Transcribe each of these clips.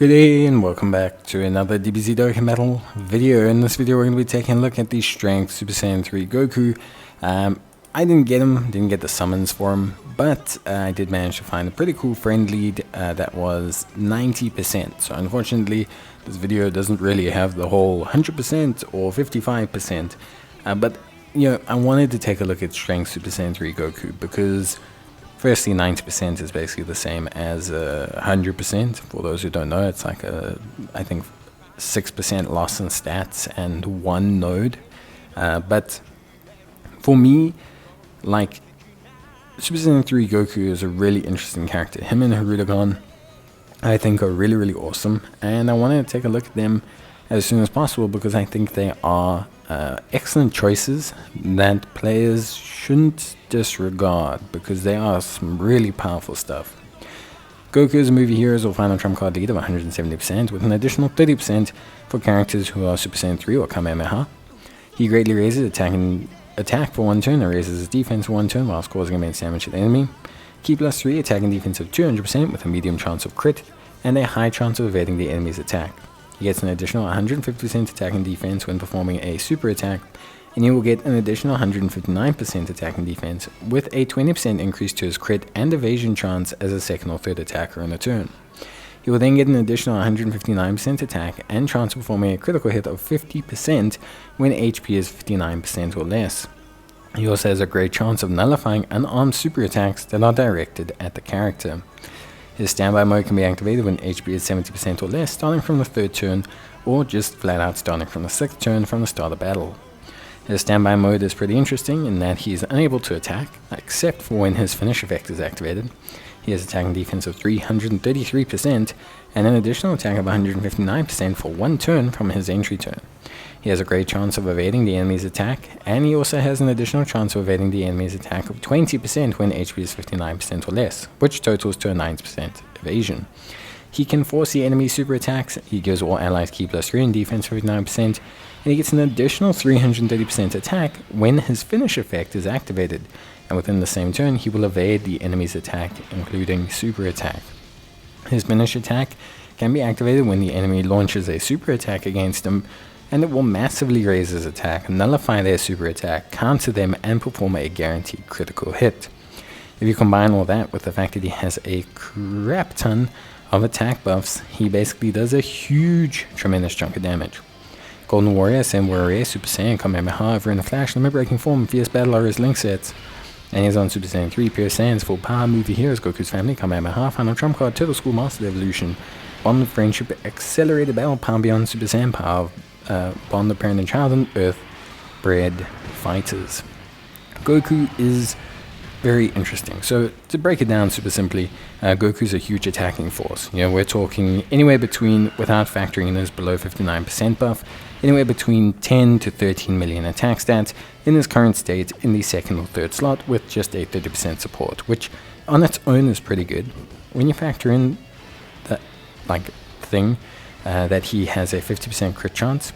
Good day and welcome back to another DBZ Dokkan battle video. In this video we're going to be taking a look at the Strength Super Saiyan 3 Goku. I didn't get the summons for him, but I did manage to find a pretty cool friend lead that was 90%. So unfortunately this video doesn't really have the whole 100% or 55%, but you know, I wanted to take a look at Strength Super Saiyan 3 Goku because firstly, 90% is basically the same as 100%. For those who don't know, it's like I think 6% loss in stats and 1 node. But for me, like, Super Saiyan 3 Goku is a really interesting character. Him and Hirudegan, I think, are really, really awesome. And I wanted to take a look at them as soon as possible because I think they are excellent choices that players shouldn't disregard because they are some really powerful stuff. Goku's movie heroes or final trump card lead of 170% with an additional 30% for characters who are Super Saiyan 3 or Kamehameha. He greatly raises attack for 1 turn and raises his defense for 1 turn whilst causing immense damage to the enemy. Key plus 3 attack and defense of 200% with a medium chance of crit and a high chance of evading the enemy's attack. He gets an additional 150% attack and defense when performing a super attack, and he will get an additional 159% attack and defense with a 20% increase to his crit and evasion chance as a second or third attacker in a turn. He will then get an additional 159% attack and chance of performing a critical hit of 50% when HP is 59% or less. He also has a great chance of nullifying unarmed super attacks that are directed at the character. His standby mode can be activated when HP is 70% or less, starting from the 3rd turn, or just flat out starting from the 6th turn from the start of battle. His standby mode is pretty interesting in that he is unable to attack, except for when his finish effect is activated. He has attack and defense of 333%, and an additional attack of 159% for 1 turn from his entry turn. He has a great chance of evading the enemy's attack, and he also has an additional chance of evading the enemy's attack of 20% when HP is 59% or less, which totals to a 9% evasion. He can force the enemy's super attacks, he gives all allies key plus 3 and defense 59%, and he gets an additional 330% attack when his finish effect is activated, and within the same turn he will evade the enemy's attack, including super attack. His finish attack can be activated when the enemy launches a super attack against him, and it will massively raise his attack, nullify their super attack, counter them, and perform a guaranteed critical hit. If you combine all that with the fact that he has a crap ton of attack buffs, he basically does a huge, tremendous chunk of damage. Golden Warrior, Saiyan Warrior, Super Saiyan, Kamehameha, Ever in a Flash, Limit Breaking Form, Fierce Battle are his link sets. And he's on Super Saiyan 3, Pure Saiyans, Full Power, Movie Heroes, Goku's Family, Kamehameha, Final Trump Card, Turtle School, Master Evolution, Bond of Friendship, Accelerated Battle, Power Beyond, Super Saiyan Power, Bond of Parent and Child, and Earth Bred Fighters. Goku is very interesting. So to break it down super simply, Goku's a huge attacking force. You know, we're talking anywhere between, without factoring in his below 59% buff, anywhere between 10 to 13 million attack stats in his current state in the 2nd or 3rd slot with just a 30% support, which on its own is pretty good. When you factor in that thing that he has a 50% crit chance,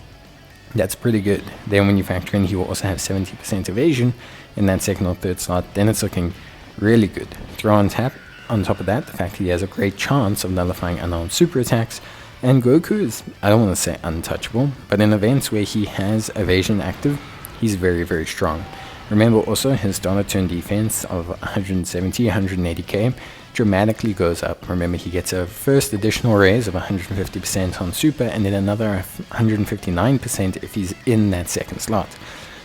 that's pretty good. Then when you factor in he will also have 70% evasion in that 2nd or 3rd slot, then it's looking really good. Throw on top of that the fact that he has a great chance of nullifying unarmed super attacks, and Goku is, I don't want to say untouchable, but in events where he has evasion active, he's very, very strong. Remember also his starter turn defense of 170-180k dramatically goes up. Remember, he gets a first additional raise of 150% on super and then another 159% if he's in that 2nd slot.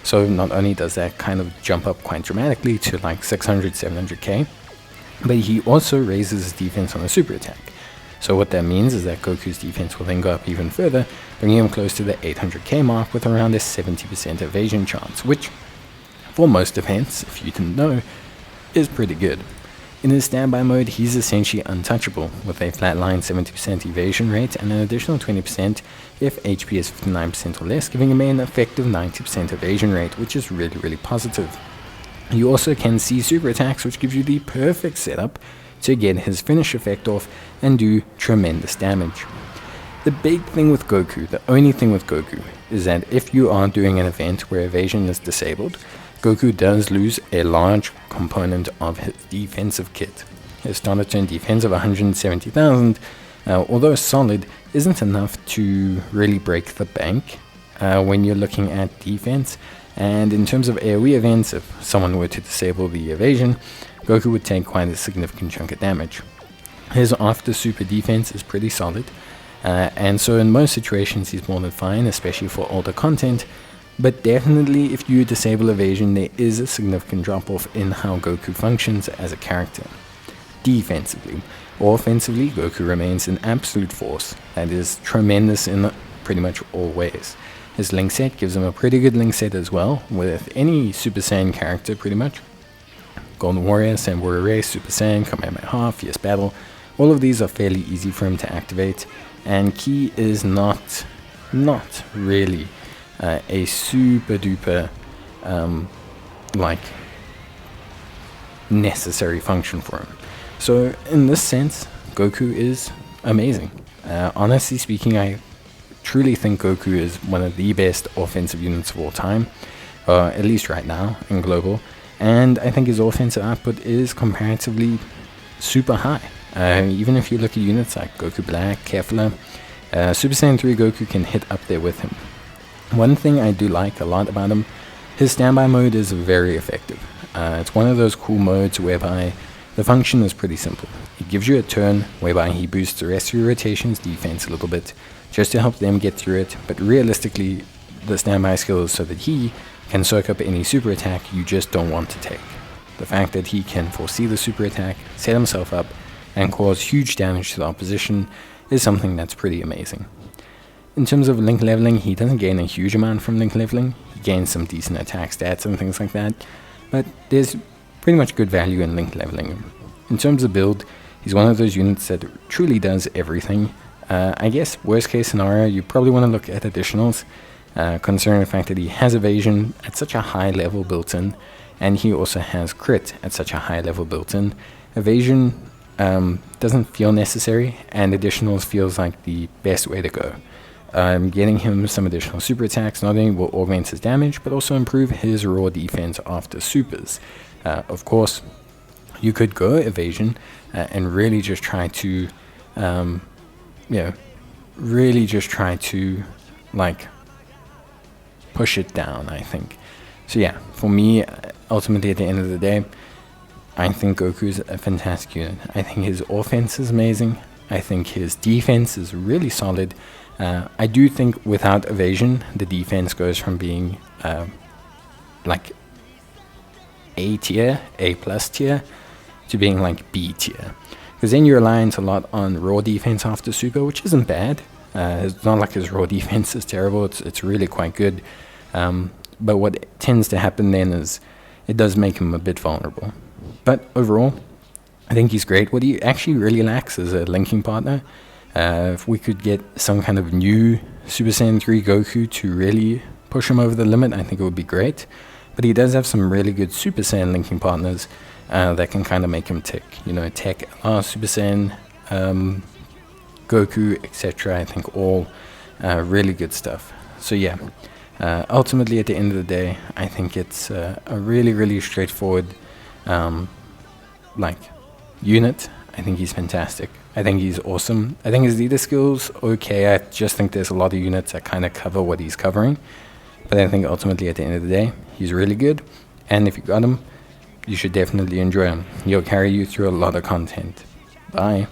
So not only does that kind of jump up quite dramatically to like 600-700k, but he also raises his defense on a super attack. So what that means is that Goku's defense will then go up even further, bringing him close to the 800k mark with around a 70% evasion chance, which for most defense, if you didn't know, is pretty good. In his standby mode, he's essentially untouchable, with a flatline 70% evasion rate and an additional 20% if HP is 59% or less, giving him an effective 90% evasion rate, which is really, really positive. You also can see super attacks, which gives you the perfect setup to get his finish effect off and do tremendous damage. The big thing with Goku, the only thing with Goku, is that if you are doing an event where evasion is disabled, Goku does lose a large component of his defensive kit. His starter turn defense of 170,000 although solid, isn't enough to really break the bank when you're looking at defense. And in terms of AoE events, if someone were to disable the evasion, Goku would take quite a significant chunk of damage. His after super defense is pretty solid, and so in most situations he's more than fine, especially for older content. But definitely if you disable evasion, there is a significant drop off in how Goku functions as a character. Defensively. Offensively, Goku remains an absolute force that is tremendous in pretty much all ways. His link set gives him a pretty good link set as well, with any Super Saiyan character pretty much. Golden Warrior, Saiyan Warrior Race, Super Saiyan, Kamehameha, Fierce Battle, all of these are fairly easy for him to activate, and Ki is not really a super duper like necessary function for him. So in this sense, Goku is amazing. Honestly speaking, I truly think Goku is one of the best offensive units of all time, at least right now in global, and I think his offensive output is comparatively super high. Even if you look at units like Goku Black, Kefla, Super Saiyan 3 Goku can hit up there with him. One thing I do like a lot about him, his standby mode is very effective. It's one of those cool modes whereby the function is pretty simple. It gives you a turn whereby he boosts the rest of your rotation's defense a little bit, just to help them get through it, but realistically, the standby skill is so that he can soak up any super attack you just don't want to take. The fact that he can foresee the super attack, set himself up, and cause huge damage to the opposition is something that's pretty amazing. In terms of link leveling, he doesn't gain a huge amount from link leveling. He gains some decent attack stats and things like that, but there's pretty much good value in link leveling. In terms of build, he's one of those units that truly does everything. I guess worst case scenario, you probably want to look at additionals, considering the fact that he has evasion at such a high level built in, and he also has crit at such a high level built in. Evasion doesn't feel necessary, and additionals feels like the best way to go. Getting him some additional super attacks not only will augment his damage, but also improve his raw defense after supers. Of course, you could go evasion and really just try to, like push it down, I think. So yeah, for me, ultimately at the end of the day, I think Goku's a fantastic unit. I think his offense is amazing. I think his defense is really solid. I do think without evasion, the defense goes from being like A tier, A plus tier, to being like B tier. Because then you're reliant a lot on raw defense after super, which isn't bad. It's not like his raw defense is terrible. It's really quite good. But what tends to happen then is it does make him a bit vulnerable. But overall, I think he's great. What he actually really lacks is a linking partner. If we could get some kind of new Super Saiyan 3 Goku to really push him over the limit, I think it would be great. But he does have some really good Super Saiyan linking partners that can kind of make him tick. You know, Tech, Super Saiyan, Goku, etc. I think all really good stuff. So yeah, ultimately at the end of the day, I think it's a really, really straightforward like unit. I think he's fantastic. I think he's awesome. I think his leader skills, okay. I just think there's a lot of units that kind of cover what he's covering. But I think ultimately at the end of the day, he's really good. And if you got him, you should definitely enjoy him. He'll carry you through a lot of content. Bye.